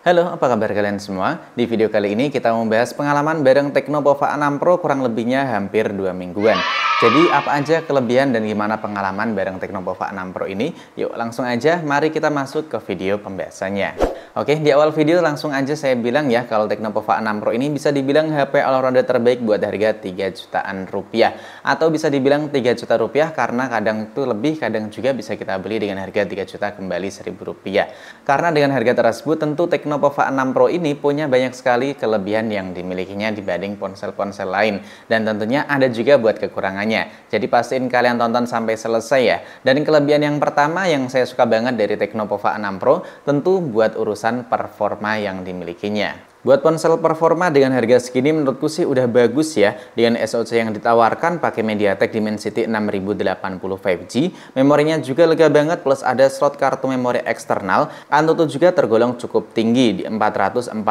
Halo, apa kabar kalian semua? Di video kali ini kita membahas pengalaman bareng Tecnopova 6 Pro kurang lebihnya hampir 2 mingguan. Jadi apa aja kelebihan dan gimana pengalaman bareng Tecnopova 6 Pro ini? Yuk langsung aja, mari kita masuk ke video pembahasannya. Oke, di awal video langsung aja saya bilang ya kalau Tecnopova 6 Pro ini bisa dibilang HP all-rounder terbaik buat harga 3 jutaan rupiah. Atau bisa dibilang 3 juta rupiah karena kadang itu lebih, kadang juga bisa kita beli dengan harga 3 juta kembali 1.000 rupiah. Karena dengan harga tersebut tentu Tecnopova 6 Pro ini punya banyak sekali kelebihan yang dimilikinya dibanding ponsel-ponsel lain. Dan tentunya ada juga buat kekurangannya. Jadi pastiin kalian tonton sampai selesai ya. Dan kelebihan yang pertama yang saya suka banget dari Tecnopova 6 Pro tentu buat urusan performa yang dimilikinya. Buat ponsel performa dengan harga segini menurutku sih udah bagus ya. Dengan SoC yang ditawarkan pakai MediaTek Dimensity 6080 5G, memorinya juga lega banget plus ada slot kartu memori eksternal. AnTuTu juga tergolong cukup tinggi di 441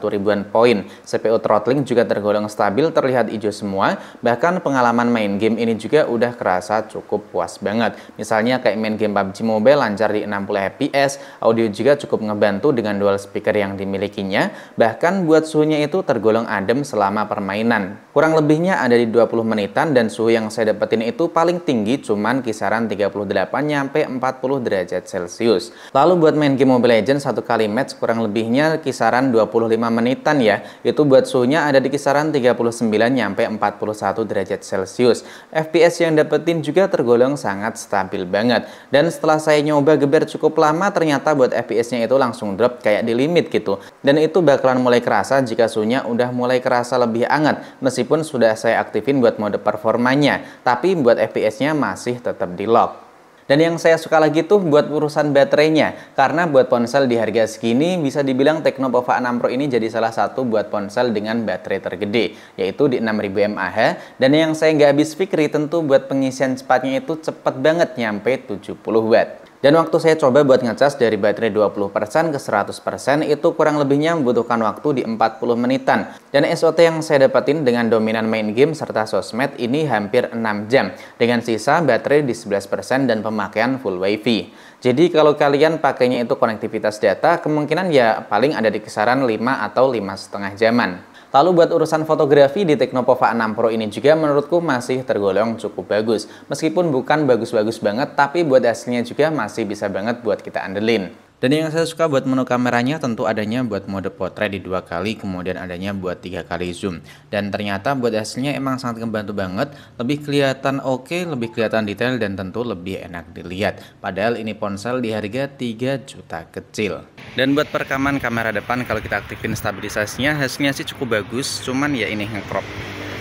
ribuan poin. CPU throttling juga tergolong stabil, terlihat hijau semua. Bahkan pengalaman main game ini juga udah kerasa cukup puas banget. Misalnya kayak main game PUBG Mobile lancar di 60 fps, audio juga cukup ngebantu dengan dual speaker yang dimilikinya. Bahkan buat suhunya itu tergolong adem selama permainan. Kurang lebihnya ada di 20 menitan dan suhu yang saya dapetin itu paling tinggi cuman kisaran 38 nyampe 40 derajat Celcius. Lalu buat main game Mobile Legends satu kali match kurang lebihnya kisaran 25 menitan ya. Itu buat suhunya ada di kisaran 39 nyampe 41 derajat Celcius. FPS yang dapetin juga tergolong sangat stabil banget. Dan setelah saya nyoba geber cukup lama ternyata buat FPS-nya itu langsung drop kayak di limit gitu. Dan itu bakalan mulai kerasa jika suhunya udah mulai kerasa lebih hangat meskipun sudah saya aktifin buat mode performanya, tapi buat FPS-nya masih tetap di lock. Dan yang saya suka lagi tuh buat urusan baterainya, karena buat ponsel di harga segini bisa dibilang Tecnopova 6 Pro ini jadi salah satu buat ponsel dengan baterai tergede, yaitu di 6000 mAh. Dan yang saya nggak habis pikir tentu buat pengisian cepatnya itu cepet banget nyampe 70 watt. Dan waktu saya coba buat ngecas dari baterai 20% ke 100% itu kurang lebihnya membutuhkan waktu di 40 menitan. Dan SOT yang saya dapetin dengan dominan main game serta sosmed ini hampir 6 jam. Dengan sisa baterai di 11% dan pemakaian full wifi. Jadi kalau kalian pakainya itu konektivitas data kemungkinan ya paling ada di kisaran 5 atau 5,5 jaman. Lalu buat urusan fotografi di Tecnopova 6 Pro ini juga menurutku masih tergolong cukup bagus. Meskipun bukan bagus-bagus banget, tapi buat hasilnya juga masih bisa banget buat kita andelin. Dan yang saya suka buat menu kameranya tentu adanya buat mode potret di 2 kali, kemudian adanya buat 3 kali zoom. Dan ternyata buat hasilnya emang sangat membantu banget, lebih kelihatan oke, lebih kelihatan detail dan tentu lebih enak dilihat. Padahal ini ponsel di harga 3 juta kecil. Dan buat perekaman kamera depan kalau kita aktifin stabilisasinya hasilnya sih cukup bagus, cuman ya ini ngecrop.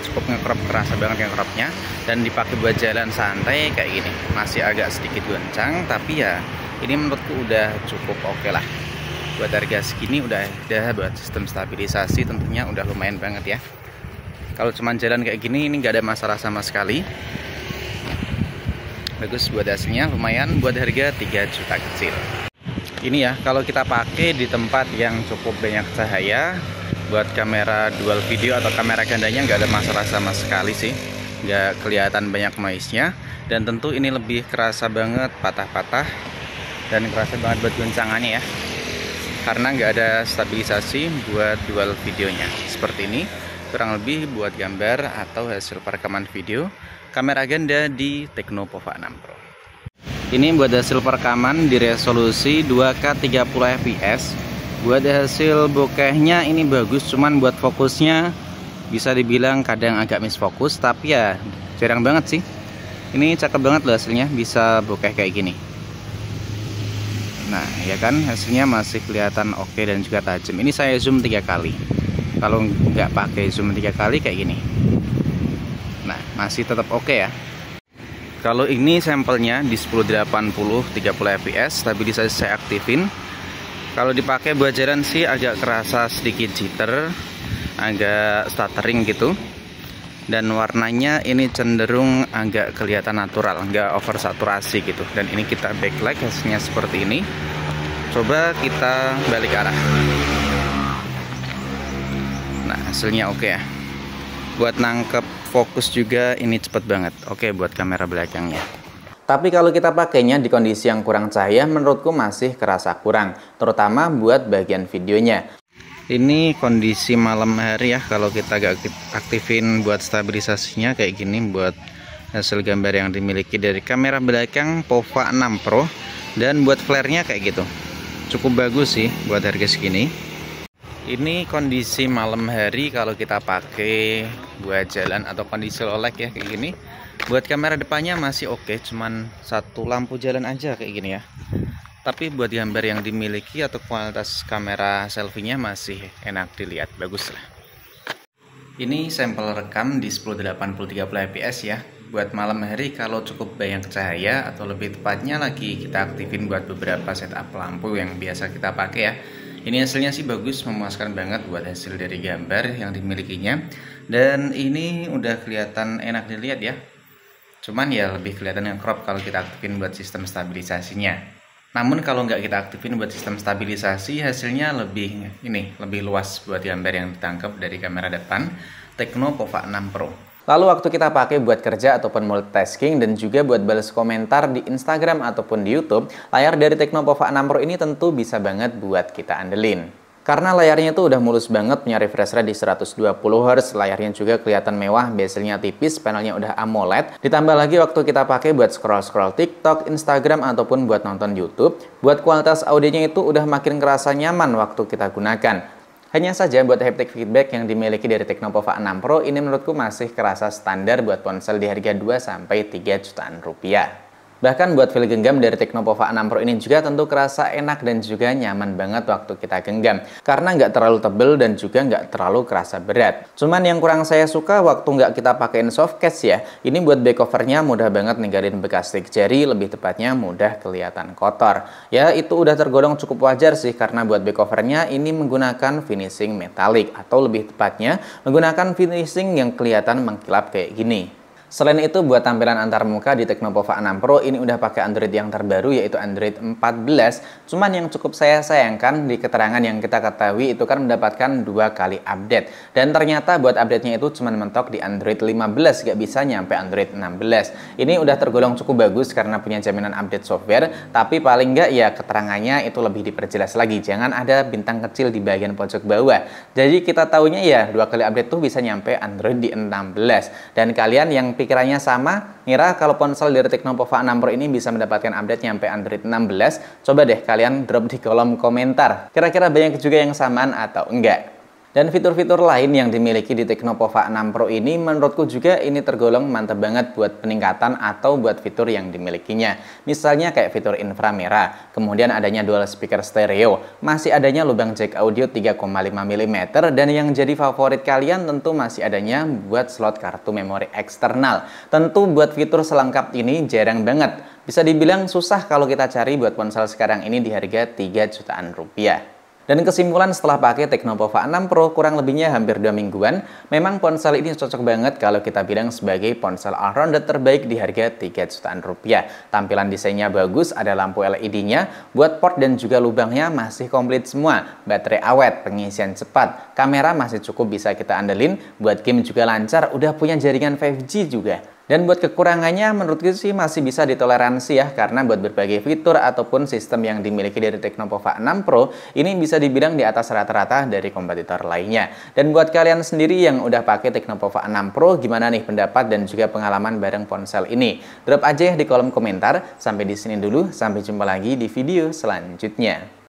Cukup ngecrop, kerasa banget ngecropnya dan dipakai buat jalan santai kayak gini. Masih agak sedikit goncang tapi ya ini menurutku udah cukup oke lah. Buat harga segini udah buat sistem stabilisasi tentunya udah lumayan banget ya. Kalau cuman jalan kayak gini ini nggak ada masalah sama sekali. Bagus buat hasilnya, lumayan buat harga 3 juta kecil. Ini ya kalau kita pakai di tempat yang cukup banyak cahaya, buat kamera dual video atau kamera gandanya nggak ada masalah sama sekali sih. Nggak kelihatan banyak noise-nya. Dan tentu ini lebih kerasa banget patah-patah dan kerasa banget buat goncangannya ya, karena nggak ada stabilisasi buat dual videonya. Seperti ini kurang lebih buat gambar atau hasil perekaman video kamera ganda di Tecnopova 6 Pro. Ini buat hasil perekaman di resolusi 2K 30 fps. Buat hasil bokehnya ini bagus, cuman buat fokusnya bisa dibilang kadang agak misfokus, tapi ya jarang banget sih. Ini cakep banget loh hasilnya, bisa bokeh kayak gini. Nah ya kan hasilnya masih kelihatan oke dan juga tajam. Ini saya zoom 3 kali. Kalau nggak pakai zoom 3 kali kayak gini, nah masih tetap oke ya. Kalau ini sampelnya di 1080 30 fps, stabilisasi saya aktifin. Kalau dipakai buat jalan sih agak kerasa sedikit jitter, agak stuttering gitu. Dan warnanya ini cenderung agak kelihatan natural, nggak over saturasi gitu. Dan ini kita backlight hasilnya seperti ini. Coba kita balik arah. Nah hasilnya oke ya. Buat nangkep fokus juga ini cepet banget. Oke buat kamera belakangnya. Tapi kalau kita pakainya di kondisi yang kurang cahaya, menurutku masih kerasa kurang, terutama buat bagian videonya. Ini kondisi malam hari ya, kalau kita gak aktifin buat stabilisasinya kayak gini, buat hasil gambar yang dimiliki dari kamera belakang POVA 6 Pro. Dan buat flare-nya kayak gitu, cukup bagus sih buat harga segini. Ini kondisi malam hari kalau kita pakai buat jalan atau kondisi low light ya kayak gini. Buat kamera depannya masih oke, cuman satu lampu jalan aja kayak gini ya. Tapi buat gambar yang dimiliki atau kualitas kamera selfie-nya masih enak dilihat, bagus lah. Ini sampel rekam di 1080 30fps ya. Buat malam hari kalau cukup banyak cahaya atau lebih tepatnya lagi kita aktifin buat beberapa setup lampu yang biasa kita pakai ya. Ini hasilnya sih bagus, memuaskan banget buat hasil dari gambar yang dimilikinya. Dan ini udah kelihatan enak dilihat ya. Cuman ya lebih kelihatan yang crop kalau kita aktifin buat sistem stabilisasinya. Namun kalau nggak kita aktifin buat sistem stabilisasi, hasilnya lebih luas buat gambar yang ditangkap dari kamera depan Tecno POVA 6 Pro. Lalu waktu kita pakai buat kerja ataupun multitasking dan juga buat balas komentar di Instagram ataupun di YouTube, layar dari Tecno POVA 6 Pro ini tentu bisa banget buat kita andelin. Karena layarnya tuh udah mulus banget, punya refresh rate di 120Hz, layarnya juga kelihatan mewah, bezelnya tipis, panelnya udah AMOLED. Ditambah lagi waktu kita pakai buat scroll-scroll TikTok, Instagram, ataupun buat nonton YouTube, buat kualitas audionya itu udah makin kerasa nyaman waktu kita gunakan. Hanya saja buat haptic feedback yang dimiliki dari Tecno POVA 6 Pro ini menurutku masih kerasa standar buat ponsel di harga 2-3 jutaan rupiah. Bahkan buat feel genggam dari Tecno POVA 6 Pro ini juga tentu kerasa enak dan juga nyaman banget waktu kita genggam. Karena nggak terlalu tebel dan juga nggak terlalu kerasa berat. Cuman yang kurang saya suka waktu nggak kita pakein soft case ya. Ini buat back covernya mudah banget ninggalin bekas stick jari, lebih tepatnya mudah kelihatan kotor. Ya itu udah tergolong cukup wajar sih karena buat back covernya ini menggunakan finishing metalik. Atau lebih tepatnya menggunakan finishing yang kelihatan mengkilap kayak gini. Selain itu buat tampilan antarmuka di Tecno POVA 6 Pro ini udah pakai Android yang terbaru yaitu Android 14. Cuman yang cukup saya sayangkan di keterangan yang kita ketahui itu kan mendapatkan 2 kali update. Dan ternyata buat update-nya itu cuma mentok di Android 15, gak bisa nyampe Android 16. Ini udah tergolong cukup bagus karena punya jaminan update software, tapi paling nggak ya keterangannya itu lebih diperjelas lagi. Jangan ada bintang kecil di bagian pojok bawah. Jadi kita taunya ya 2 kali update tuh bisa nyampe Android di 16. Dan kalian yang pikirannya sama, ngira kalau ponsel dari Tecno POVA 6 Pro ini bisa mendapatkan update nyampe Android 16, coba deh kalian drop di kolom komentar. Kira-kira banyak juga yang samaan atau enggak? Dan fitur-fitur lain yang dimiliki di Tecno POVA 6 Pro ini menurutku juga ini tergolong mantap banget buat peningkatan atau buat fitur yang dimilikinya. Misalnya kayak fitur inframerah, kemudian adanya dual speaker stereo, masih adanya lubang jack audio 3,5 mm, dan yang jadi favorit kalian tentu masih adanya buat slot kartu memori eksternal. Tentu buat fitur selengkap ini jarang banget. Bisa dibilang susah kalau kita cari buat ponsel sekarang ini di harga 3 jutaan rupiah. Dan kesimpulan setelah pakai Tecno POVA 6 Pro kurang lebihnya hampir 2 mingguan, memang ponsel ini cocok banget kalau kita bilang sebagai ponsel all-rounder terbaik di harga 3 jutaan rupiah. Tampilan desainnya bagus, ada lampu LED-nya, buat port dan juga lubangnya masih komplit semua, baterai awet, pengisian cepat, kamera masih cukup bisa kita andelin, buat game juga lancar, udah punya jaringan 5G juga. Dan buat kekurangannya menurutku sih masih bisa ditoleransi ya, karena buat berbagai fitur ataupun sistem yang dimiliki dari Tecno POVA 6 Pro ini bisa dibilang di atas rata-rata dari kompetitor lainnya. Dan buat kalian sendiri yang udah pakai Tecno POVA 6 Pro, gimana nih pendapat dan juga pengalaman bareng ponsel ini? Drop aja ya di kolom komentar. Sampai di sini dulu, sampai jumpa lagi di video selanjutnya.